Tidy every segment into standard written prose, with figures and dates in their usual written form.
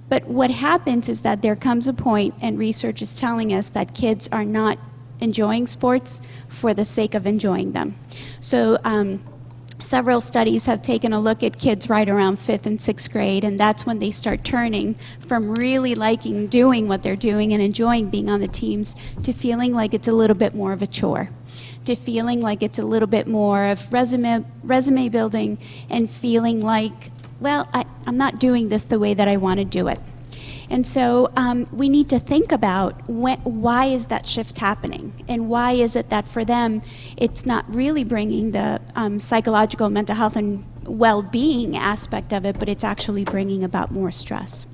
But what happens is that there comes a point, and research is telling us that kids are not enjoying sports for the sake of enjoying them. So several studies have taken a look at kids right around 5th and 6th grade, and that's when they start turning from really liking doing what they're doing and enjoying being on the teams to feeling like it's a little bit more of a chore, to feeling like it's a little bit more of resume building, and feeling like, well, I'm not doing this the way that I want to do it. And so we need to think about why is that shift happening, and why is it that for them it's not really bringing the psychological, mental health, and well-being aspect of it, but it's actually bringing about more stress.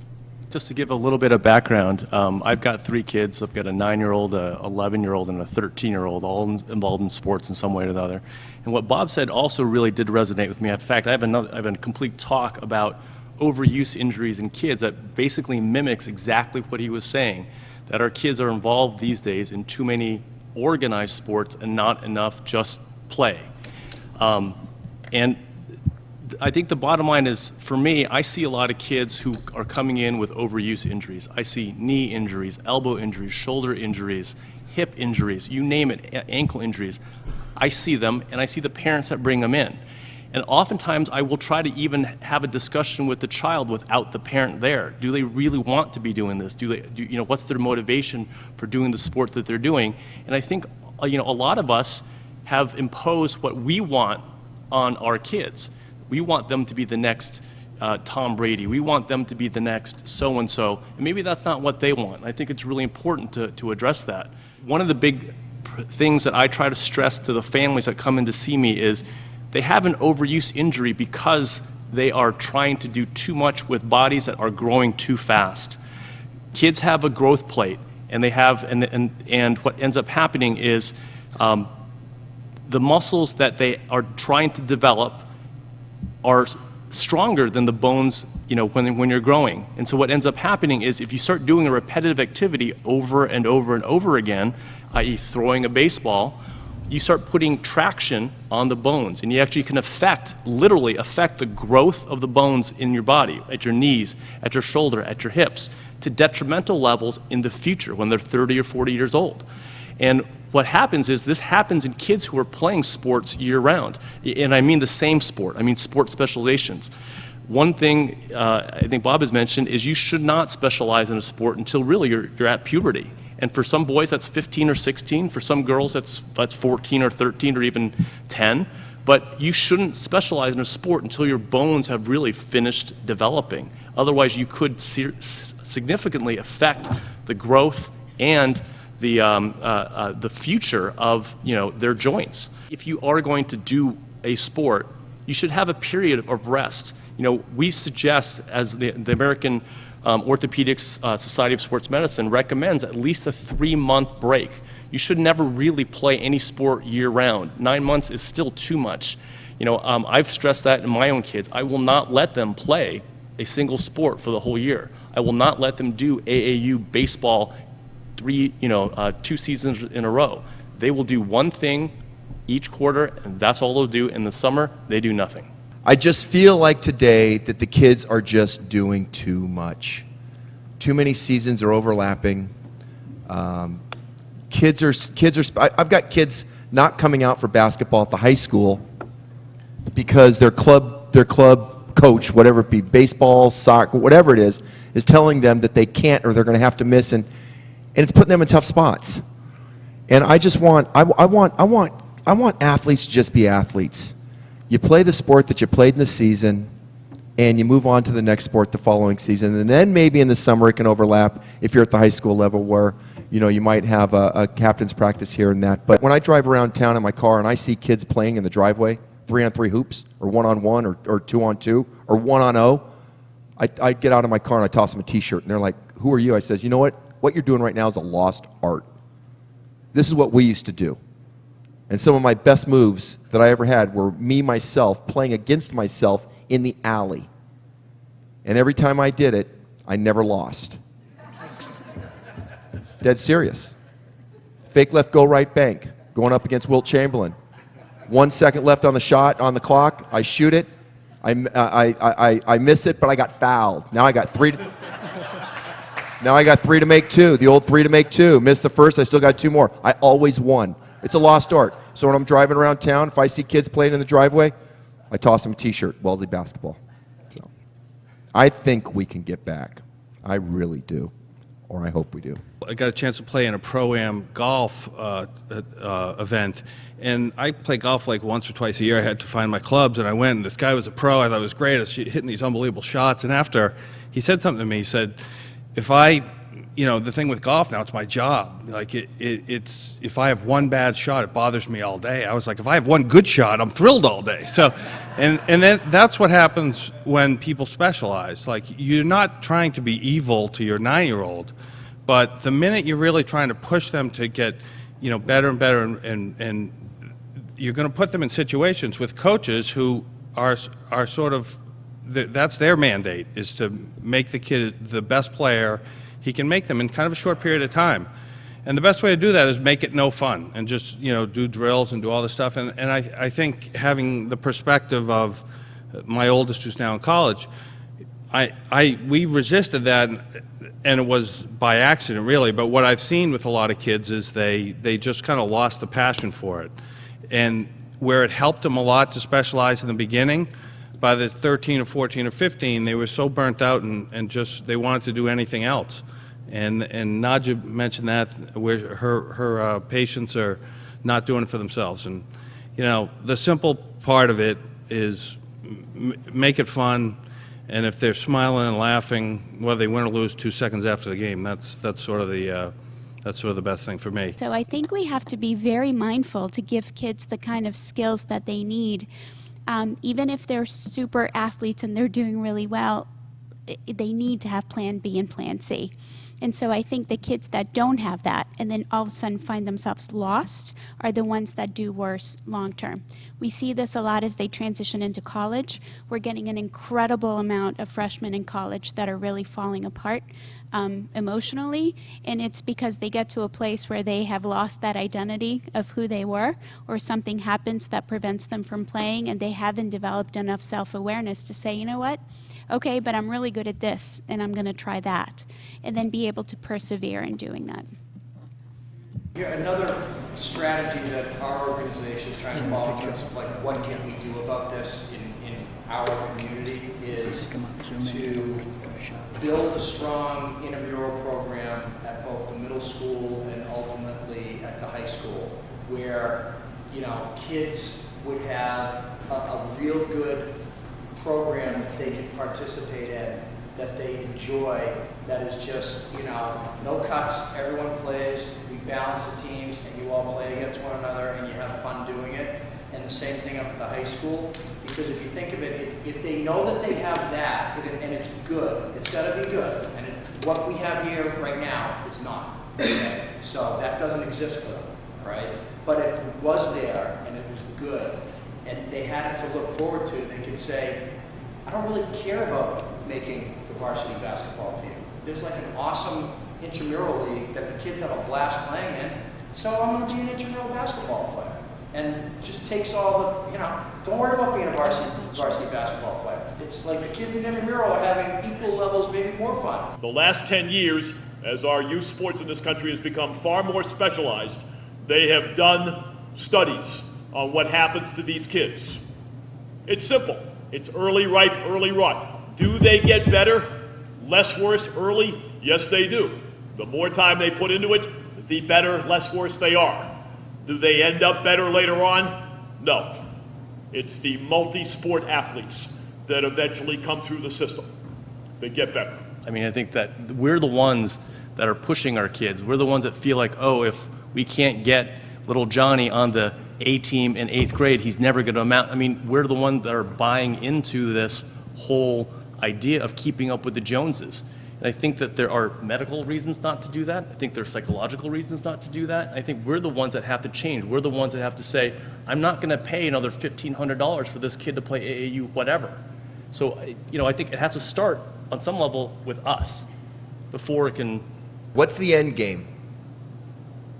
Just to give a little bit of background, I've got 3 kids. I've got a 9-year-old, a 11-year-old, and a 13-year-old, all involved in sports in some way or another. And what Bob said also really did resonate with me. In fact, I have a complete talk about overuse injuries in kids that basically mimics exactly what he was saying, that our kids are involved these days in too many organized sports and not enough just play. And I think the bottom line is, for me, I see a lot of kids who are coming in with overuse injuries. I see knee injuries, elbow injuries, shoulder injuries, hip injuries, you name it, ankle injuries. I see them, and I see the parents that bring them in. And oftentimes I will try to even have a discussion with the child without the parent there. Do they really want to be doing this? What's their motivation for doing the sport that they're doing? And I think a lot of us have imposed what we want on our kids. We want them to be the next Tom Brady. We want them to be the next so-and-so. And maybe that's not what they want. I think it's really important to address that. One of the big things that I try to stress to the families that come in to see me is they have an overuse injury because they are trying to do too much with bodies that are growing too fast. Kids have a growth plate, and they have, and what ends up happening is the muscles that they are trying to develop are stronger than the bones, when you're growing. And so what ends up happening is, if you start doing a repetitive activity over and over and over again, i.e. throwing a baseball, you start putting traction on the bones, and you actually can literally affect the growth of the bones in your body, at your knees, at your shoulder, at your hips, to detrimental levels in the future when they're 30 or 40 years old. And what happens is, this happens in kids who are playing sports year-round. And I mean the same sport. I mean sports specializations. One thing I think Bob has mentioned is you should not specialize in a sport until really you're at puberty. And for some boys, that's 15 or 16. For some girls, that's 14 or 13 or even 10. But you shouldn't specialize in a sport until your bones have really finished developing. Otherwise, you could significantly affect the growth and the future of their joints. If you are going to do a sport, you should have a period of rest. We suggest, as the American Orthopedics Society of Sports Medicine recommends, at least a 3-month break. You should never really play any sport year-round. 9 months is still too much. I've stressed that in my own kids. I will not let them play a single sport for the whole year. I will not let them do AAU baseball 2 seasons in a row. They will do one thing each quarter, and that's all they'll do. In the summer, they do nothing. I just feel like today that the kids are just doing too much. Too many seasons are overlapping. I've got kids not coming out for basketball at the high school because their club coach, whatever it be, baseball, soccer, whatever it is telling them that they can't or they're going to have to miss, and it's putting them in tough spots. And I want athletes to just be athletes. You play the sport that you played in the season, and you move on to the next sport the following season. And then maybe in the summer it can overlap if you're at the high school level where you might have a captain's practice here and that. But when I drive around town in my car and I see kids playing in the driveway, 3-on-3 hoops, or 1-on-1, or 2-on-2, or 1-on-0, I get out of my car and I toss them a T-shirt, and they're like, "Who are you?" I says, "You know what? What you're doing right now is a lost art. This is what we used to do." And some of my best moves that I ever had were me, myself, playing against myself in the alley. And every time I did it, I never lost. Dead serious. Fake left, go right bank, going up against Wilt Chamberlain. 1 second left on the shot, on the clock. I shoot it. I miss it, but I got fouled. Now I got Now I got 3 to make 2, the old 3 to make 2. Missed the first, I still got 2 more. I always won. It's a lost art. So when I'm driving around town, if I see kids playing in the driveway, I toss them a t-shirt, Wellesley basketball. So I think we can get back. I really do. Or I hope we do. I got a chance to play in a Pro-Am golf event, and I play golf like once or twice a year. I had to find my clubs, and I went, and this guy was a pro. I thought it was great. I was hitting these unbelievable shots, and after, he said something to me. He said, if I, the thing with golf now, it's my job. Like, it's if I have one bad shot, it bothers me all day. I was like, if I have one good shot, I'm thrilled all day. So, and then that's what happens when people specialize. Like, you're not trying to be evil to your 9-year-old, but the minute you're really trying to push them to get, better and better, and you're going to put them in situations with coaches who are sort of, that's their mandate, is to make the kid the best player he can make them in kind of a short period of time. And the best way to do that is make it no fun and just, do drills and do all this stuff. And I think having the perspective of my oldest, who's now in college, we resisted that, and it was by accident, really. But what I've seen with a lot of kids is they just kind of lost the passion for it. And where it helped them a lot to specialize in the beginning, by the 13 or 14 or 15, they were so burnt out and just, they wanted to do anything else. And Nadja mentioned that, where her patients are not doing it for themselves. And, the simple part of it is make it fun. And if they're smiling and laughing, whether they win or lose 2 seconds after the game, that's sort of the best thing for me. So I think we have to be very mindful to give kids the kind of skills that they need. Even if they're super athletes and they're doing really well, they need to have plan B and plan C. And so I think the kids that don't have that and then all of a sudden find themselves lost are the ones that do worse long term. We see this a lot as they transition into college. We're getting an incredible amount of freshmen in college that are really falling apart emotionally, and it's because they get to a place where they have lost that identity of who they were, or something happens that prevents them from playing, and they haven't developed enough self-awareness to say, you know what? Okay, but I'm really good at this, and I'm going to try that, and then be able to persevere in doing that. Yeah, another strategy that our organization is trying to follow in terms of like what can we do about this in our community is to build a strong intramural program at both the middle school and ultimately at the high school, where kids would have a real good program that they can participate in, that they enjoy, that is just, no cuts, everyone plays, we balance the teams, and you all play against one another, and you have fun doing it. And the same thing up at the high school, because if you think of it, if they know that they have that, and it's good, it's got to be good, and what we have here right now is not. Okay? So that doesn't exist for them, right? But if it was there, and it was good, and they had it to look forward to, they could say, I don't really care about making the varsity basketball team. There's like an awesome intramural league that the kids have a blast playing in, so I'm going to be an intramural basketball player. And just takes all the, don't worry about being a varsity basketball player. It's like the kids in intramural are having equal levels, maybe more fun. The last 10 years, as our youth sports in this country has become far more specialized, they have done studies on what happens to these kids. It's simple. It's early ripe, early rot. Do they get better? Less worse early? Yes, they do. The more time they put into it, the better, less worse they are. Do they end up better later on? No. It's the multi-sport athletes that eventually come through the system that get better. I mean, I think that we're the ones that are pushing our kids. We're the ones that feel like, oh, if we can't get little Johnny on the A team in 8th grade, he's never going to amount. I mean, we're the ones that are buying into this whole idea of keeping up with the Joneses. And I think that there are medical reasons not to do that. I think there are psychological reasons not to do that. I think we're the ones that have to change. We're the ones that have to say, I'm not going to pay another $1,500 for this kid to play AAU, whatever. So, I think it has to start on some level with us before it can. What's the end game?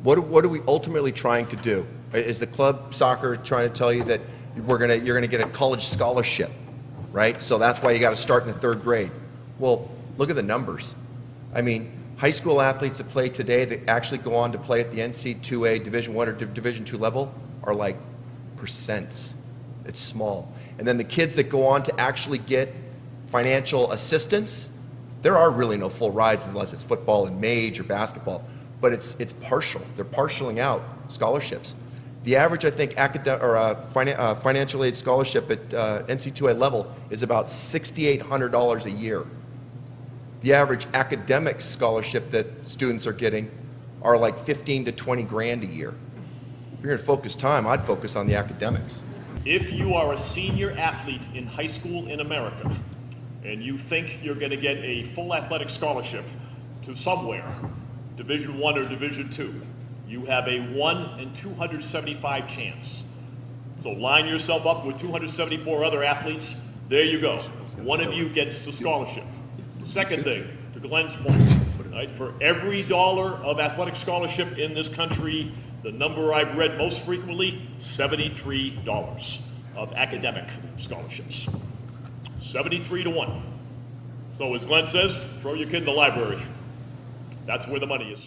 What are we ultimately trying to do? Is the club soccer trying to tell you that you're gonna get a college scholarship, right? So that's why you got to start in the 3rd grade. Well, look at the numbers. I mean, high school athletes that play today that actually go on to play at the NC2A Division I or Division II level are like percents. It's small. And then the kids that go on to actually get financial assistance, there are really no full rides unless it's football and mage or basketball, but it's partial. They're partialing out scholarships. The average, I think, financial aid scholarship at NC2A level is about $6,800 a year. The average academic scholarship that students are getting are like 15 to 20 grand a year. If you're going to focus time, I'd focus on the academics. If you are a senior athlete in high school in America and you think you're going to get a full athletic scholarship to somewhere, Division I or Division II, you have a 1 in 275 chance. So line yourself up with 274 other athletes. There you go. One of you gets the scholarship. Second thing, to Glenn's point, right, for every dollar of athletic scholarship in this country, the number I've read most frequently, $73 of academic scholarships. 73 to 1. So as Glenn says, throw your kid in the library. That's where the money is.